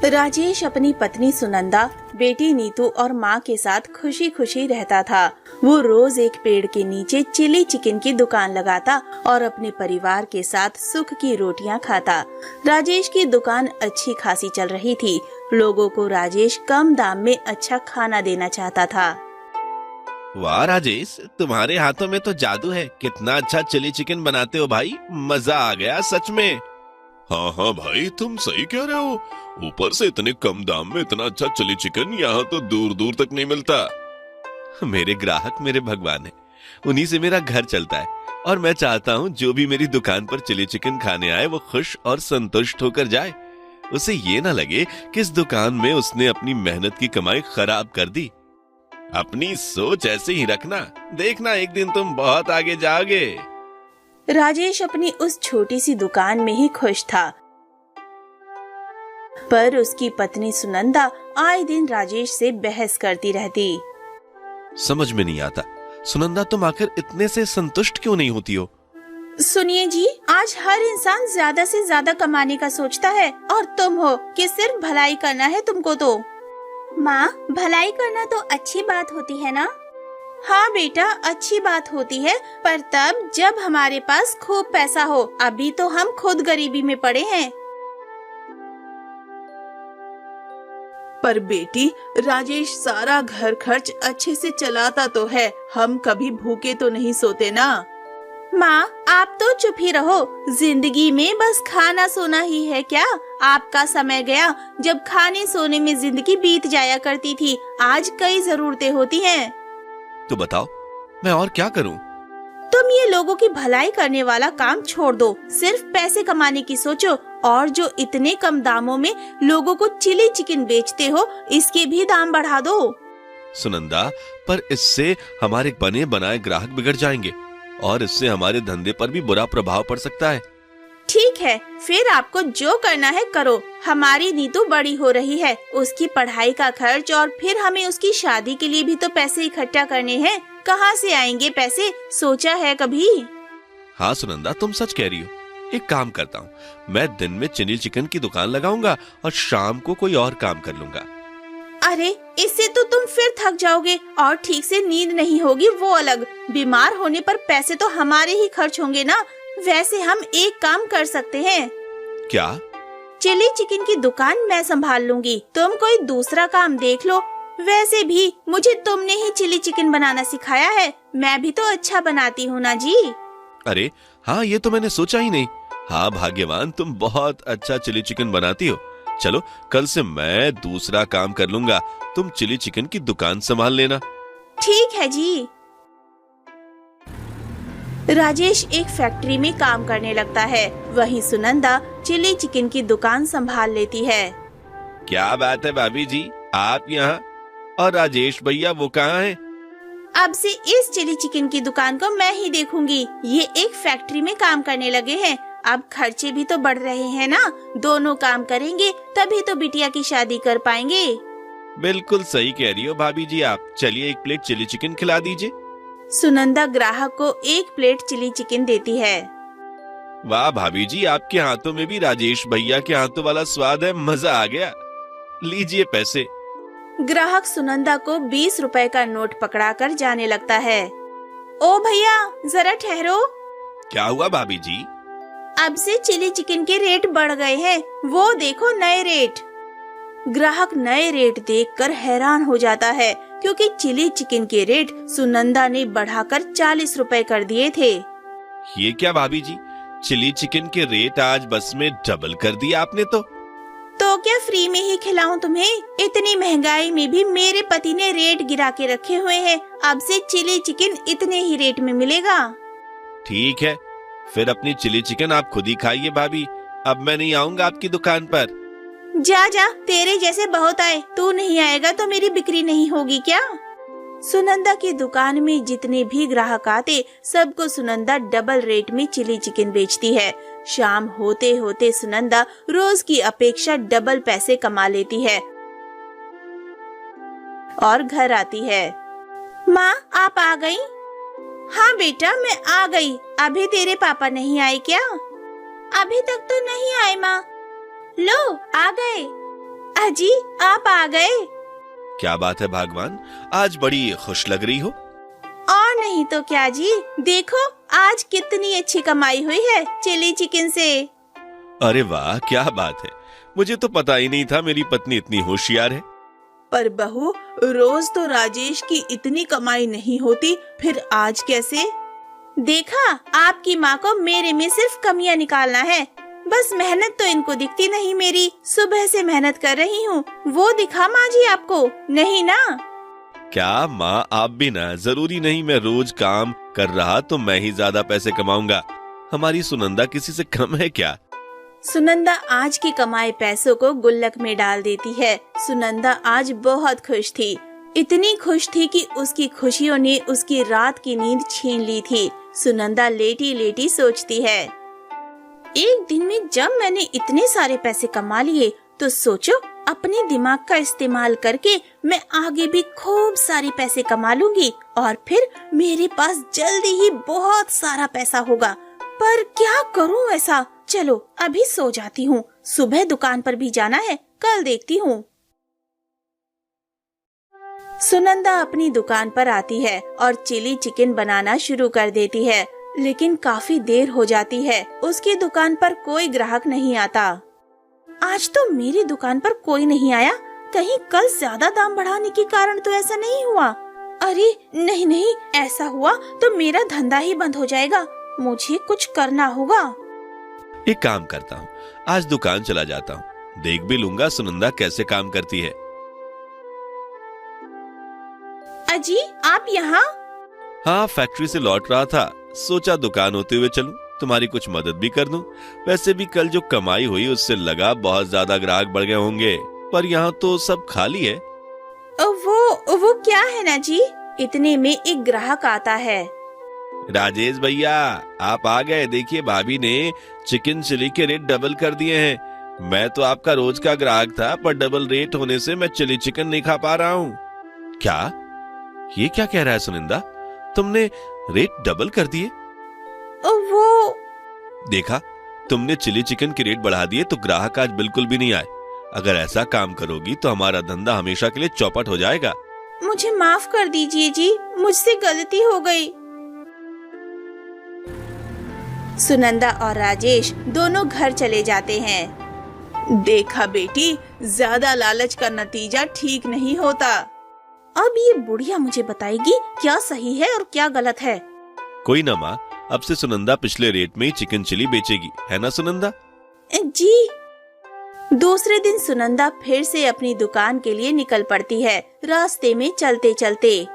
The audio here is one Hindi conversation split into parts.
राजेश अपनी पत्नी सुनंदा, बेटी नीतू और माँ के साथ खुशी खुशी रहता था। वो रोज एक पेड़ के नीचे चिली चिकन की दुकान लगाता और अपने परिवार के साथ सुख की रोटियां खाता। राजेश की दुकान अच्छी खासी चल रही थी। लोगों को राजेश कम दाम में अच्छा खाना देना चाहता था। वाह राजेश, तुम्हारे हाथों में तो जादू है। कितना अच्छा चिली चिकन बनाते हो भाई, मजा आ गया सच में। हाँ हाँ भाई, तुम सही कह रहे हो। ऊपर से इतने कम दाम में इतना अच्छा चिली चिकन यहाँ तो दूर दूर तक नहीं मिलता। मेरे ग्राहक मेरे भगवान है, उन्हीं से मेरा घर चलता है और मैं चाहता हूँ जो भी मेरी दुकान पर चिली चिकन खाने आए वो खुश और संतुष्ट होकर जाए। उसे ये ना लगे कि इस दुकान में उसने अपनी मेहनत की कमाई खराब कर दी। अपनी सोच ऐसे ही रखना, देखना एक दिन तुम बहुत आगे जाओगे। राजेश अपनी उस छोटी सी दुकान में ही खुश था, पर उसकी पत्नी सुनंदा आए दिन राजेश से बहस करती रहती। समझ में नहीं आता, सुनंदा तुम आखिर इतने से संतुष्ट क्यों नहीं होती हो? सुनिए जी, आज हर इंसान ज्यादा से ज्यादा कमाने का सोचता है और तुम हो कि सिर्फ भलाई करना है तुमको। तो माँ, भलाई करना तो अच्छी बात होती है ना? हाँ बेटा, अच्छी बात होती है, पर तब जब हमारे पास खूब पैसा हो। अभी तो हम खुद गरीबी में पड़े हैं। पर बेटी, राजेश सारा घर खर्च अच्छे से चलाता तो है, हम कभी भूखे तो नहीं सोते ना। माँ, आप तो चुप ही रहो। जिंदगी में बस खाना सोना ही है क्या? आपका समय गया जब खाने सोने में जिंदगी बीत जाया करती थी। आज कई जरूरतें होती हैं। तो बताओ, मैं और क्या करूं? तुम ये लोगों की भलाई करने वाला काम छोड़ दो, सिर्फ पैसे कमाने की सोचो। और जो इतने कम दामों में लोगों को चिली चिकन बेचते हो, इसके भी दाम बढ़ा दो। सुनंदा, पर इससे हमारे बने बनाए ग्राहक बिगड़ जाएंगे और इससे हमारे धंधे पर भी बुरा प्रभाव पड़ सकता है। ठीक है, फिर आपको जो करना है करो। हमारी नीतू बड़ी हो रही है, उसकी पढ़ाई का खर्च और फिर हमें उसकी शादी के लिए भी तो पैसे इकट्ठा करने हैं। कहाँ से आएंगे पैसे, सोचा है कभी? हाँ सुनंदा, तुम सच कह रही हो। एक काम करता हूँ, मैं दिन में चिली चिकन की दुकान लगाऊंगा और शाम को कोई और काम कर लूंगा। अरे, इससे तो तुम फिर थक जाओगे और ठीक से नींद नहीं होगी, वो अलग। बीमार होने पर पैसे तो हमारे ही खर्च होंगे ना। वैसे हम एक काम कर सकते हैं। क्या? चिली चिकन की दुकान मैं संभाल लूंगी, तुम कोई दूसरा काम देख लो। वैसे भी मुझे तुमने ही चिली चिकन बनाना सिखाया है, मैं भी तो अच्छा बनाती हूँ ना जी। अरे हाँ, ये तो मैंने सोचा ही नहीं। हाँ भाग्यवान, तुम बहुत अच्छा चिली चिकन बनाती हो। चलो, कल से मैं दूसरा काम कर लूंगा, तुम चिली चिकन की दुकान संभाल लेना। ठीक है जी। राजेश एक फैक्ट्री में काम करने लगता है, वहीं सुनंदा चिली चिकन की दुकान संभाल लेती है। क्या बात है भाभी जी, आप यहाँ? और राजेश भैया वो कहाँ हैं? अब से इस चिली चिकन की दुकान को मैं ही देखूंगी। ये एक फैक्ट्री में काम करने लगे हैं, अब खर्चे भी तो बढ़ रहे हैं ना। दोनों काम करेंगे तभी तो बिटिया की शादी कर पाएंगे। बिल्कुल सही कह रही हो भाभी जी आप। चलिए एक प्लेट चिली चिकन खिला दीजिए। सुनंदा ग्राहक को एक प्लेट चिली चिकन देती है। वाह भाभी जी, आपके हाथों में भी राजेश भैया के हाथों वाला स्वाद है, मजा आ गया। लीजिए पैसे। ग्राहक सुनंदा को 20 रुपए का नोट पकड़ाकर जाने लगता है। ओ भैया, जरा ठहरो। क्या हुआ भाभी जी? अब से चिली चिकन के रेट बढ़ गए हैं, वो देखो नए रेट। ग्राहक नए रेट देखकर हैरान हो जाता है, क्योंकि चिली चिकन के रेट सुनंदा ने बढ़ाकर 40 रुपए कर दिए थे। ये क्या भाभी जी, चिली चिकन के रेट आज बस में डबल कर दिया आपने तो क्या फ्री में ही खिलाऊं तुम्हें? इतनी महंगाई में भी मेरे पति ने रेट गिरा के रखे हुए हैं। अब से चिली चिकन इतने ही रेट में मिलेगा। ठीक है, फिर अपनी चिली चिकन आप खुद ही खाइए भाभी, अब मैं नहीं आऊंगा आपकी दुकान पर। जा जा, तेरे जैसे बहुत आए, तू नहीं आएगा तो मेरी बिक्री नहीं होगी क्या? सुनंदा की दुकान में जितने भी ग्राहक आते, सबको सुनंदा डबल रेट में चिली चिकन बेचती है। शाम होते होते सुनंदा रोज की अपेक्षा डबल पैसे कमा लेती है और घर आती है। माँ, आप आ गई? हाँ बेटा, मैं आ गई। अभी तेरे पापा नहीं आए क्या? अभी तक तो नहीं आए माँ। लो, आ गए। अजी आप आ गए। क्या बात है भागवान, आज बड़ी खुश लग रही हो। और नहीं तो क्या जी, देखो आज कितनी अच्छी कमाई हुई है चिली चिकन से। अरे वाह, क्या बात है, मुझे तो पता ही नहीं था मेरी पत्नी इतनी होशियार है। पर बहू, रोज तो राजेश की इतनी कमाई नहीं होती, फिर आज कैसे? देखा, आपकी माँ को मेरे में सिर्फ कमियाँ निकालना है। बस मेहनत तो इनको दिखती नहीं मेरी, सुबह से मेहनत कर रही हूँ, वो दिखा माँ जी आपको नहीं ना? क्या माँ, आप भी ना, जरूरी नहीं मैं रोज काम कर रहा तो मैं ही ज्यादा पैसे कमाऊंगा। हमारी सुनंदा किसी से कम है क्या? सुनंदा आज की कमाए पैसों को गुल्लक में डाल देती है। सुनंदा आज बहुत खुश थी, इतनी खुश थी कि उसकी खुशियों ने उसकी रात की नींद छीन ली थी। सुनंदा लेटी लेटी सोचती है, एक दिन में जब मैंने इतने सारे पैसे कमा लिए तो सोचो अपने दिमाग का इस्तेमाल करके मैं आगे भी खूब सारे पैसे कमा लूंगी और फिर मेरे पास जल्दी ही बहुत सारा पैसा होगा। पर क्या करूं ऐसा? चलो अभी सो जाती हूँ, सुबह दुकान पर भी जाना है, कल देखती हूँ। सुनंदा अपनी दुकान पर आती है और चिली चिकन बनाना शुरू कर देती है, लेकिन काफी देर हो जाती है। उसकी दुकान पर कोई ग्राहक नहीं आता। आज तो मेरी दुकान पर कोई नहीं आया, कहीं कल ज्यादा दाम बढ़ाने के कारण तो ऐसा नहीं हुआ? अरे नहीं नहीं, ऐसा हुआ तो मेरा धंधा ही बंद हो जाएगा, मुझे कुछ करना होगा। एक काम करता हूँ, आज दुकान चला जाता हूँ, देख भी लूंगा सुनंदा कैसे काम करती है। अजी आप यहाँ? हाँ, फैक्ट्री से लौट रहा था, सोचा दुकान होते हुए चलूं, तुम्हारी कुछ मदद भी कर दूं। वैसे भी कल जो कमाई हुई उससे लगा बहुत ज्यादा ग्राहक बढ़ गए होंगे, पर यहाँ तो सब खाली है। वो क्या है ना जी, इतने में एक ग्राहक आता है। राजेश भैया आप आ गए, देखिए भाभी ने चिकन चिली के रेट डबल कर दिए हैं। मैं तो आपका रोज का ग्राहक था, पर डबल रेट होने से मैं चिली चिकन नहीं खा पा रहा हूँ। क्या? ये क्या कह रहा है सुनंदा, तुमने रेट डबल कर दिए? वो देखा, तुमने चिली चिकन के रेट बढ़ा दिए तो ग्राहक आज बिल्कुल भी नहीं आए। अगर ऐसा काम करोगी तो हमारा धंधा हमेशा के लिए चौपट हो जाएगा। मुझे माफ कर दीजिए जी, मुझसे गलती हो गई। सुनंदा और राजेश दोनों घर चले जाते हैं। देखा बेटी, ज्यादा लालच का नतीजा ठीक नहीं होता। अब ये बुढ़िया मुझे बताएगी क्या सही है और क्या गलत है। कोई ना माँ, अब से सुनंदा पिछले रेट में ही चिकन चिली बेचेगी, है ना सुनंदा? जी। दूसरे दिन सुनंदा फिर से अपनी दुकान के लिए निकल पड़ती है। रास्ते में चलते चलते,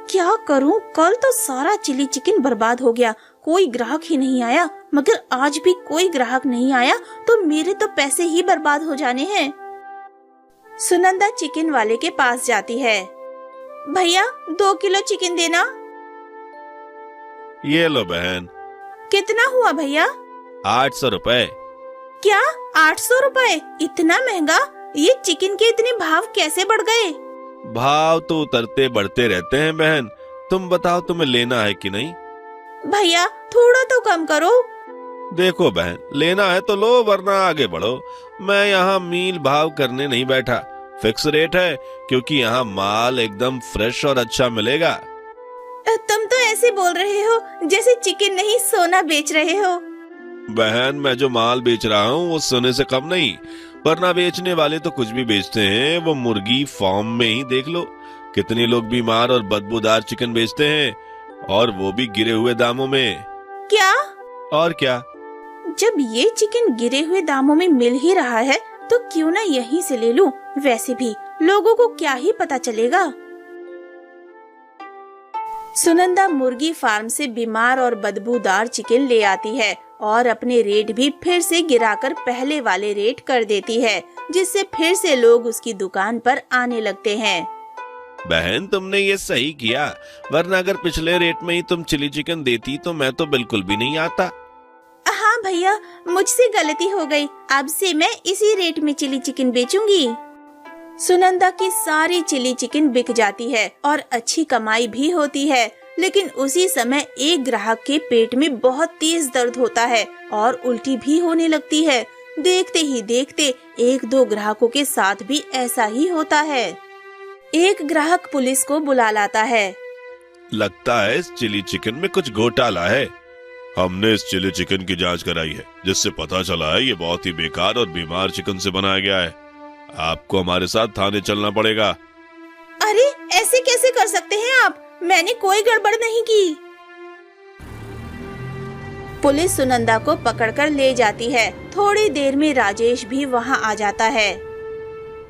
क्या करूं, कल तो सारा चिली चिकन बर्बाद हो गया, कोई ग्राहक ही नहीं आया। मगर आज भी कोई ग्राहक नहीं आया तो मेरे तो पैसे ही बर्बाद हो जाने हैं। सुनंदा चिकन वाले के पास जाती है। भैया 2 किलो चिकन देना। ये लो बहन। कितना हुआ भैया? 800 रुपए। क्या 800 रुपए? इतना महंगा? ये चिकन के इतने भाव कैसे बढ़ गए? भाव तो उतरते बढ़ते रहते हैं बहन, तुम बताओ तुम्हें लेना है कि नहीं? भैया थोड़ा तो कम करो। देखो बहन, लेना है तो लो, वरना आगे बढ़ो। मैं यहाँ मील भाव करने नहीं बैठा, फिक्स रेट है, क्योंकि यहाँ माल एकदम फ्रेश और अच्छा मिलेगा। तुम तो ऐसे बोल रहे हो जैसे चिकन नहीं सोना बेच रहे हो। बहन, मैं जो माल बेच रहा हूँ वो सोने से कम नहीं, वरना बेचने वाले तो कुछ भी बेचते हैं। वो मुर्गी फार्म में ही देख लो, कितने लोग बीमार और बदबूदार चिकन बेचते हैं, और वो भी गिरे हुए दामों में। क्या? और क्या, जब ये चिकन गिरे हुए दामों में मिल ही रहा है तो क्यों ना यहीं से ले लूं। वैसे भी लोगों को क्या ही पता चलेगा। सुनंदा मुर्गी फार्म से बीमार और बदबूदार चिकन ले आती है और अपने रेट भी फिर से गिराकर पहले वाले रेट कर देती है, जिससे फिर से लोग उसकी दुकान पर आने लगते हैं। बहन तुमने ये सही किया, वरना अगर पिछले रेट में ही तुम चिली चिकन देती तो मैं तो बिल्कुल भी नहीं आता। हाँ भैया, मुझसे गलती हो गई, अब से मैं इसी रेट में चिली चिकन बेचूंगी। सुनंदा की सारी चिली चिकन बिक जाती है और अच्छी कमाई भी होती है, लेकिन उसी समय एक ग्राहक के पेट में बहुत तेज दर्द होता है और उल्टी भी होने लगती है। देखते ही देखते 1-2 ग्राहकों के साथ भी ऐसा ही होता है। एक ग्राहक पुलिस को बुला लाता है। लगता है इस चिली चिकन में कुछ घोटाला है। हमने इस चिली चिकन की जांच कराई है, जिससे पता चला है ये बहुत ही बेकार और बीमार चिकन से बनाया गया है। आपको हमारे साथ थाने चलना पड़ेगा। अरे ऐसे कैसे कर सकते हैं आप? मैंने कोई गड़बड़ नहीं की। पुलिस सुनंदा को पकड़कर ले जाती है। थोड़ी देर में राजेश भी वहाँ आ जाता है।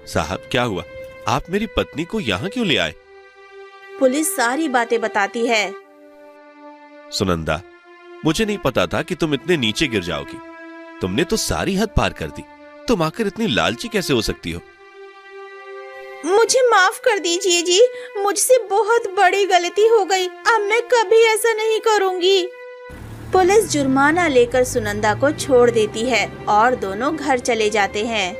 साहब क्या हुआ? आप मेरी पत्नी को यहाँ क्यों ले आए? पुलिस सारी बातें बताती है। सुनंदा, मुझे नहीं पता था कि तुम इतने नीचे गिर जाओगी। तुमने तो सारी हद पार कर दी। तुम आखिर इतनी लालची कैसे हो सकती हो? मुझे माफ कर दीजिए जी, मुझसे बहुत बड़ी गलती हो गई। अब मैं कभी ऐसा नहीं करूंगी। पुलिस जुर्माना लेकर सुनंदा को छोड़ देती है और दोनों घर चले जाते हैं।